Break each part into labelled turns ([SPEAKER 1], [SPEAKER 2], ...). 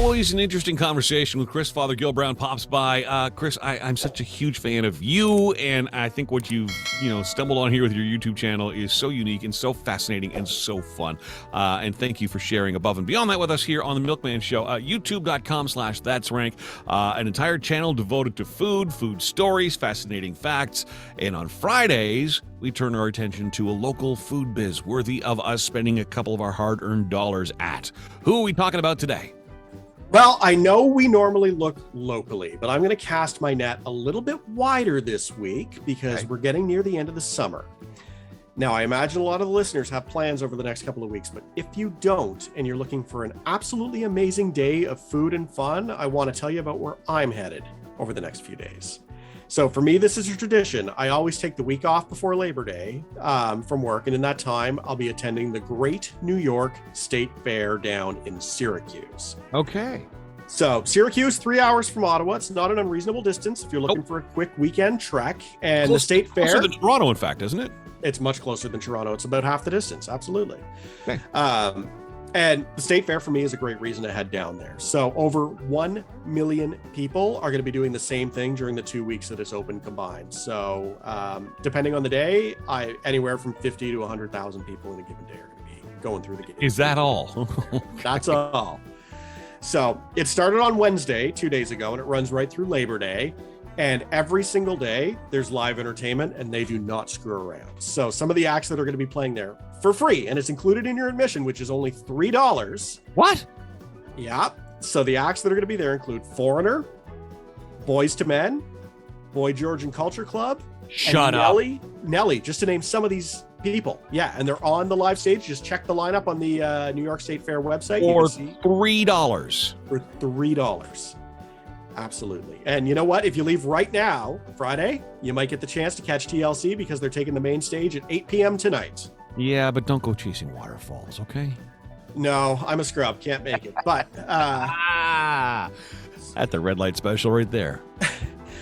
[SPEAKER 1] Always an interesting conversation with Chris. Father Gil Brown pops by. Chris, I'm such a huge fan of you, and I think what you've stumbled on here with your YouTube channel is so unique and so fascinating and so fun. And thank you for sharing above and beyond that with us here on the Milkman Show. YouTube.com/that'srank. An entire channel devoted to food stories, fascinating facts, and on Fridays we turn our attention to a local food biz worthy of us spending a couple of our hard-earned dollars at. Who are we talking about today?
[SPEAKER 2] Well, I know we normally look locally, but I'm going to cast my net a little bit wider this week because we're getting near the end of the summer. Now, I imagine a lot of the listeners have plans over the next couple of weeks, but if you don't and you're looking for an absolutely amazing day of food and fun, I want to tell you about where I'm headed over the next few days. So for me, this is a tradition. I always take the week off before Labor Day from work, and in that time, I'll be attending the Great New York State Fair down in Syracuse.
[SPEAKER 1] Okay.
[SPEAKER 2] So Syracuse, 3 hours from Ottawa. It's not an unreasonable distance if you're looking for a quick weekend trek. And the State Fair...
[SPEAKER 1] Closer than Toronto, in fact, isn't it?
[SPEAKER 2] It's much closer than Toronto. It's about half the distance. Absolutely.
[SPEAKER 1] Okay.
[SPEAKER 2] And the State Fair for me is a great reason to head down there. So over 1 million people are going to be doing the same thing during the 2 weeks that it's open combined. So depending on the day, anywhere from 50 to 100,000 people in a given day are going to be going through the gate.
[SPEAKER 1] Is that all?
[SPEAKER 2] That's all. So it started on Wednesday, 2 days ago, and it runs right through Labor Day. And every single day, there's live entertainment, and they do not screw around. So some of the acts that are going to be playing there for free, and it's included in your admission, which is only $3.
[SPEAKER 1] What?
[SPEAKER 2] Yeah. So the acts that are going to be there include Foreigner, Boys to Men, Boy Georgian Culture Club,
[SPEAKER 1] Shut up.
[SPEAKER 2] Nelly, just to name some of these people. Yeah, and they're on the live stage. Just check the lineup on the New York State Fair website.
[SPEAKER 1] For $3.
[SPEAKER 2] For $3. Absolutely. And you know what? If you leave right now, Friday, you might get the chance to catch TLC because they're taking the main stage at 8 p.m. tonight.
[SPEAKER 1] Yeah, but don't go chasing waterfalls, okay?
[SPEAKER 2] No, I'm a scrub. Can't make it. But
[SPEAKER 1] at the red light special right there.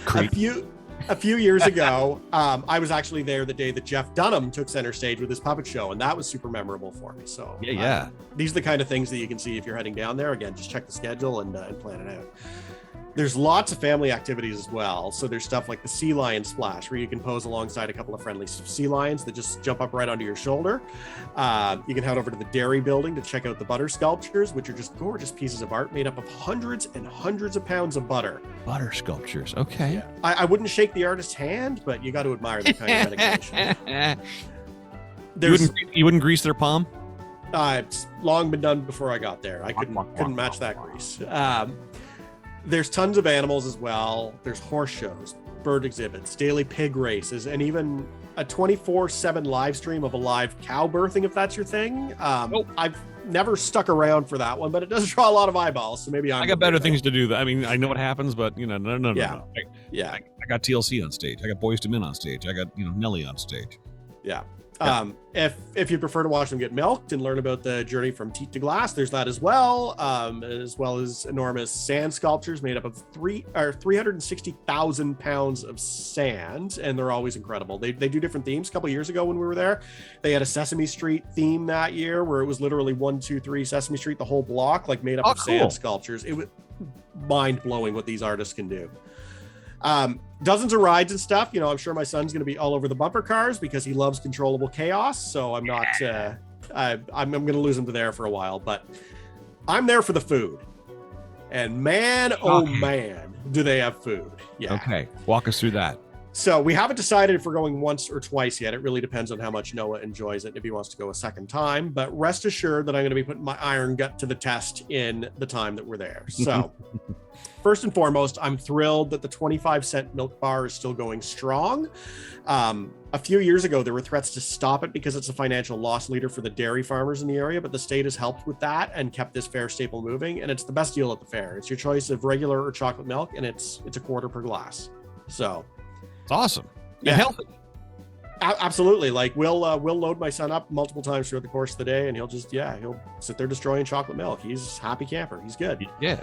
[SPEAKER 2] A few years ago, I was actually there the day that Jeff Dunham took center stage with his puppet show, and that was super memorable for me. So
[SPEAKER 1] yeah.
[SPEAKER 2] These are the kind of things that you can see if you're heading down there. Again, just check the schedule and plan it out. There's lots of family activities as well. So there's stuff like the Sea Lion Splash, where you can pose alongside a couple of friendly sea lions that just jump up right onto your shoulder. You can head over to the Dairy Building to check out the butter sculptures, which are just gorgeous pieces of art made up of hundreds and hundreds of pounds of butter.
[SPEAKER 1] Butter sculptures, okay.
[SPEAKER 2] Yeah. I wouldn't shake the artist's hand, but you got to admire the kind of dedication.
[SPEAKER 1] You wouldn't grease their palm?
[SPEAKER 2] It's long been done before I got there. I couldn't match that grease. There's tons of animals as well. There's horse shows, bird exhibits, daily pig races, and even a 24/7 live stream of a live cow birthing, if that's your thing. I've never stuck around for that one, but it does draw a lot of eyeballs, so maybe I
[SPEAKER 1] got better things to do. I mean, I know what happens, but no.
[SPEAKER 2] Yeah.
[SPEAKER 1] I got TLC on stage. I got Boys to Men on stage. I got Nelly on stage.
[SPEAKER 2] Yeah. If you prefer to watch them get milked and learn about the journey from teat to glass, there's that as well as enormous sand sculptures made up of 360,000 pounds of sand, and they're always incredible. They do different themes. A couple of years ago when we were there, they had a Sesame Street theme that year where it was literally 1, 2, 3 Sesame Street, the whole block, like made up of sand sculptures. It was mind-blowing what these artists can do. Dozens of rides and stuff. I'm sure my son's going to be all over the bumper cars because he loves controllable chaos. So I'm not, I'm going to lose him to there for a while, but I'm there for the food. And man, man, do they have food. Yeah.
[SPEAKER 1] Okay. Walk us through that.
[SPEAKER 2] So we haven't decided if we're going once or twice yet. It really depends on how much Noah enjoys it, if he wants to go a second time. But rest assured that I'm going to be putting my iron gut to the test in the time that we're there. So first and foremost, I'm thrilled that the 25-cent milk bar is still going strong. A few years ago, there were threats to stop it because it's a financial loss leader for the dairy farmers in the area, but the state has helped with that and kept this fair staple moving. And it's the best deal at the fair. It's your choice of regular or chocolate milk, and it's a quarter per glass. So
[SPEAKER 1] it's awesome.
[SPEAKER 2] Yeah.
[SPEAKER 1] And healthy.
[SPEAKER 2] Absolutely. Like we'll load my son up multiple times throughout the course of the day, and he'll sit there destroying chocolate milk. He's a happy camper. He's good.
[SPEAKER 1] Yeah.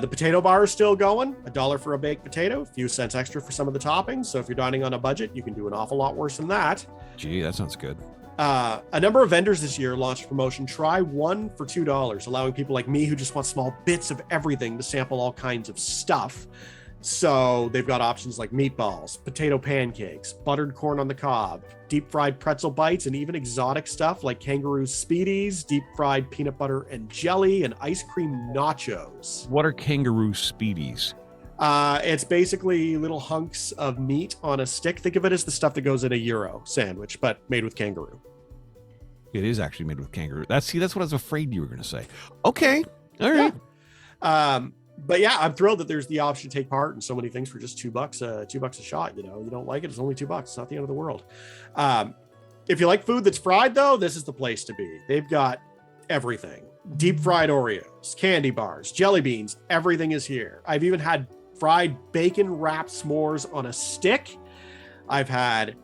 [SPEAKER 2] The potato bar is still going, $1 for a baked potato, a few cents extra for some of the toppings. So if you're dining on a budget, you can do an awful lot worse than that.
[SPEAKER 1] Gee, that sounds good.
[SPEAKER 2] A number of vendors this year launched a promotion, try one for $2, allowing people like me who just want small bits of everything to sample all kinds of stuff. So they've got options like meatballs, potato pancakes, buttered corn on the cob, deep fried pretzel bites, and even exotic stuff like kangaroo speedies, deep fried peanut butter and jelly, and ice cream nachos.
[SPEAKER 1] What are kangaroo speedies?
[SPEAKER 2] It's basically little hunks of meat on a stick. Think of it as the stuff that goes in a gyro sandwich, but made with kangaroo.
[SPEAKER 1] It is actually made with kangaroo. That's what I was afraid you were going to say. Okay. All right.
[SPEAKER 2] Yeah. But yeah, I'm thrilled that there's the option to take part in so many things for just $2, $2 a shot. You know, you don't like it, it's only $2. It's not the end of the world. If you like food that's fried, though, this is the place to be. They've got everything: deep fried Oreos, candy bars, jelly beans. Everything is here. I've even had fried bacon wrapped s'mores on a stick. I've had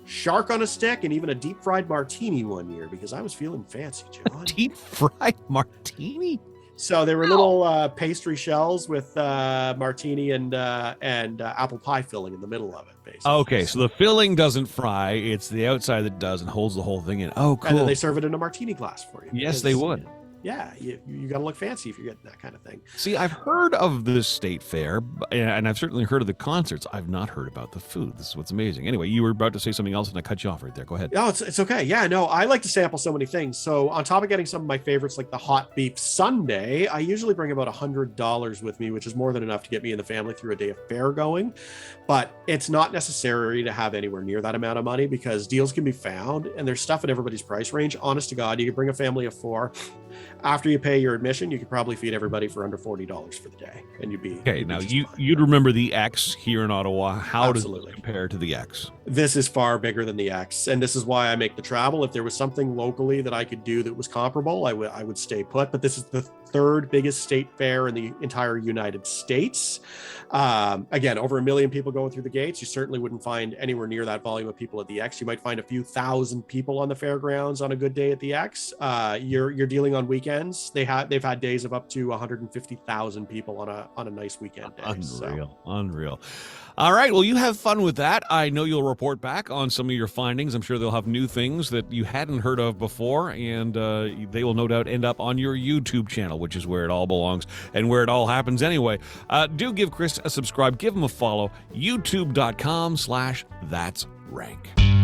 [SPEAKER 2] shark on a stick, and even a deep fried martini one year because I was feeling fancy, John.
[SPEAKER 1] Deep fried martini?
[SPEAKER 2] So they were little pastry shells with martini and apple pie filling in the middle of it, basically.
[SPEAKER 1] Okay, so the filling doesn't fry; it's the outside that does and holds the whole thing in. Oh, cool!
[SPEAKER 2] And then they serve it in a martini glass for you.
[SPEAKER 1] Yes, they would.
[SPEAKER 2] Yeah, you got to look fancy if you're getting that kind of thing.
[SPEAKER 1] See, I've heard of this state fair, and I've certainly heard of the concerts. I've not heard about the food. This is what's amazing. Anyway, you were about to say something else, and I cut you off right there. Go ahead.
[SPEAKER 2] Oh, it's okay. Yeah, no, I like to sample so many things. So on top of getting some of my favorites, like the hot beef sundae, I usually bring about $100 with me, which is more than enough to get me and the family through a day of fair going. But it's not necessary to have anywhere near that amount of money because deals can be found, and there's stuff at everybody's price range. Honest to God, you can bring a family of 4. After you pay your admission, you could probably feed everybody for under $40 for the day, and you'd be
[SPEAKER 1] okay. Now you'd remember the X here in Ottawa. How
[SPEAKER 2] Absolutely.
[SPEAKER 1] does it compare to the X?
[SPEAKER 2] This is far bigger than the X, and this is why I make the travel. If there was something locally that I could do that was comparable, I would stay put. But this is the third biggest state fair in the entire United States. Again, over 1 million people going through the gates. You certainly wouldn't find anywhere near that volume of people at the X. You might find a few thousand people on the fairgrounds on a good day at the X. You're dealing on weekends. They've had days of up to 150,000 people on a nice weekend day.
[SPEAKER 1] Unreal. All right. Well, you have fun with that. I know you'll report back on some of your findings. I'm sure they'll have new things that you hadn't heard of before, and they will no doubt end up on your YouTube channel, which is where it all belongs and where it all happens anyway. Do give Chris a subscribe. Give him a follow. YouTube.com/that'srank.